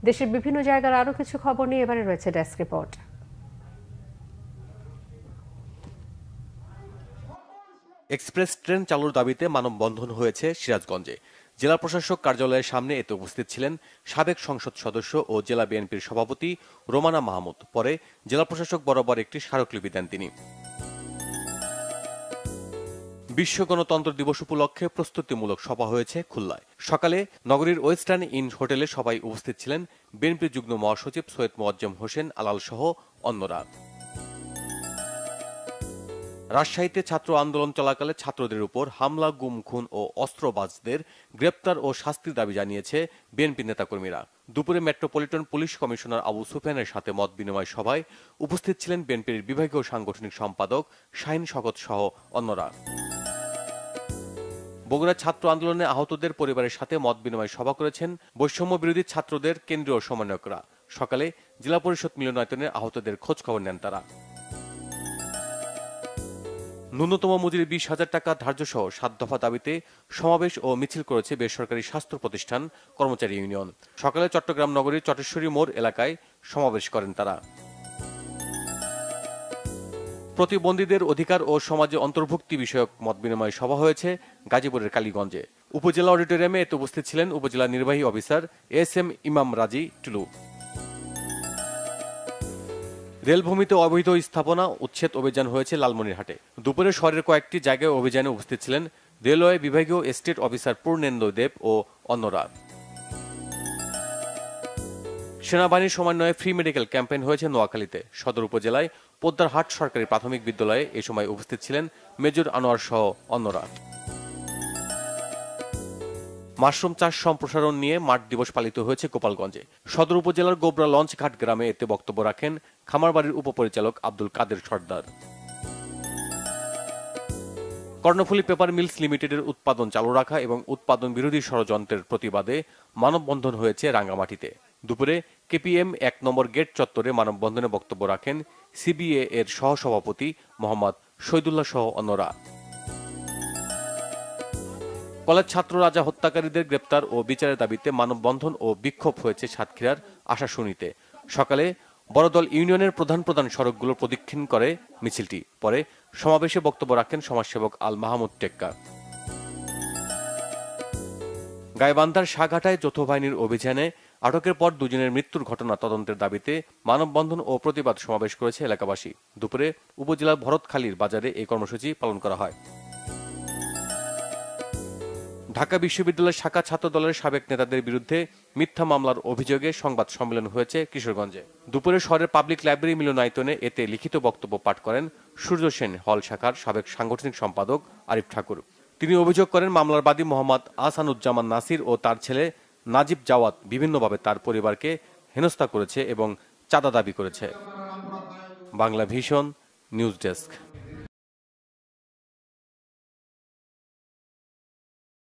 দেশের বিভিন্ন জায়গার আরো কিছু খবর নিয়ে এবারে রয়েছে ডেস্ক রিপোর্ট। এক্সপ্রেস ট্রেন চালুর দাবিতে মানববন্ধন হয়েছে সিরাজগঞ্জে। জেলা প্রশাসক কার্যালয়ের সামনে এতে উপস্থিত ছিলেন সাবেক সংসদ সদস্য ও জেলা বিএনপির সভাপতি রোমানা মাহমুদ। পরে জেলা প্রশাসক বরাবর একটি স্মারকলিপি দেন তিনি। বিশ্ব গণতন্ত্র দিবস উপলক্ষে প্রস্তুতিমূলক সভা হয়েছে খুলনায়। সকালে নগরীর ওয়েস্টার্ন ইন হোটেলে সবাই উপস্থিত ছিলেন বিএনপির যুগ্ম মহাসচিব সৈয়দ মোয়াজ্জেম হোসেন আলাল সহ অন্যরা। রাজশাহীতে ছাত্র আন্দোলন চলাকালে ছাত্রদের উপর হামলা, গুম, খুন ও অস্ত্রবাজদের গ্রেপ্তার ও শাস্তির দাবি জানিয়েছে বিএনপি নেতাকর্মীরা। দুপুরে মেট্রোপলিটন পুলিশ কমিশনার আবু সুফিয়ানের সাথে মত বিনিময় সভায় উপস্থিত ছিলেন বিএনপির বিভাগীয় সাংগঠনিক সম্পাদক শাহিন শকত সহ অন্যরা। বগুড়া ছাত্র আন্দোলনে আহতদের পরিবারের সাথে মত বিনিময় সভা করেছেন বৈষম্য বিরোধী ছাত্রদের কেন্দ্রীয় সমন্বয়করা। সকালে জেলা পরিষদ মিলনায়তনে আহতদের খোঁজ খবর নেন তারা। ন্যূনতম মজুরি 20,000 টাকা ধার্য সহ 7 দফা দাবিতে সমাবেশ ও মিছিল করেছে বেসরকারি স্বাস্থ্য প্রতিষ্ঠান কর্মচারী ইউনিয়ন। সকালে চট্টগ্রাম নগরীর চটেশ্বরী মোড় এলাকায় সমাবেশ করেন তারা। প্রতিবন্ধীদের অধিকার ও সমাজে অন্তর্ভুক্তি বিষয়ক মতবিনিময় সভা হয়েছে গাজীপুরের কালীগঞ্জে। উপজেলা অডিটোরিয়ামে এতে উপস্থিত ছিলেন উপজেলা নির্বাহী অফিসার এস.এম. ইমাম রাজি টুলু। রেলভূমিতে অবৈধ স্থাপনা উচ্ছেদ অভিযান হয়েছে লালমনিরহাটে। দুপুরে শহরের কয়েকটি জায়গায় অভিযানে উপস্থিত ছিলেন রেলওয়ে বিভাগীয় এস্টেট অফিসার পূর্ণেন্দু দেব ও অন্যরা। সেনাবাহিনীর সমন্বয়ে ফ্রি মেডিকেল ক্যাম্পেইন হয়েছে নোয়াখালীতে। সদর উপজেলায় পোদ্দারহাট সরকারি প্রাথমিক বিদ্যালয়ে এ সময় উপস্থিত ছিলেন মেজর আনোয়ার সহ অন্যরা। মাশরুম চাষ সম্প্রসারণ নিয়ে মাঠ দিবস পালিত হয়েছে গোপালগঞ্জে। সদর উপজেলার গোবরা লঞ্চঘাট গ্রামে এতে বক্তব্য রাখেন খামারবাড়ির উপপরিচালক আব্দুল কাদের সর্দার। কর্ণফুলী পেপার মিলস লিমিটেডের উৎপাদন চালু রাখা এবং উৎপাদন বিরোধী ষড়যন্ত্রের প্রতিবাদে মানববন্ধন হয়েছে রাঙ্গামাটিতে। দুপুরে কেপিএম 1 নম্বর গেট চত্বরে মানববন্ধনে বক্তব্য রাখেন সিবিএ এর সহসভাপতি মোহাম্মদ শহীদুল্লাহ সহ অন্যরা। কলেজ ছাত্র রাজা হত্যাকারীদের গ্রেপ্তার ও বিচারের দাবিতে মানববন্ধন ও বিক্ষোভ হয়েছে সাতক্ষীরার আশাশুনিতে। সকালে বড়দল ইউনিয়নের প্রধান প্রধান সড়কগুলো প্রদক্ষিণ করে মিছিলটি। পরে সমাবেশে বক্তব্য রাখেন সমাজসেবক আল মাহমুদ টেক্কা। গাইবান্ধার সাঘাটায় যৌথ বাহিনীর অভিযানে আটকের পর দুজনের মৃত্যুর ঘটনা তদন্তের দাবিতে মানববন্ধন ও প্রতিবাদ সমাবেশ করেছে এলাকাবাসী। দুপুরে উপজেলার ভরতখালীর বাজারে এই কর্মসূচি পালন করা হয়। ঢাকা বিশ্ববিদ্যালয়ের শাখা ছাত্র দলের সাবেক নেতাদের বিরুদ্ধে মিথ্যা মামলার অভিযোগে সংবাদ সম্মেলন হয়েছে কিশোরগঞ্জে। দুপুরে শহরের পাবলিক লাইব্রেরি মিলনায়তনে এতে লিখিত বক্তব্য পাঠ করেন সূর্য সেন হল শাখার সাবেক সাংগঠনিক সম্পাদক আরিফ ঠাকুর। তিনি অভিযোগ করেন মামলার বাদী মোহাম্মদ আহসানুজ্জামান নাসির ও তার ছেলে নাজিব জাওয়াত বিভিন্নভাবে তার পরিবারকে হেনস্থা করেছে এবং চাঁদা দাবি করেছে। Bangla vision news desk.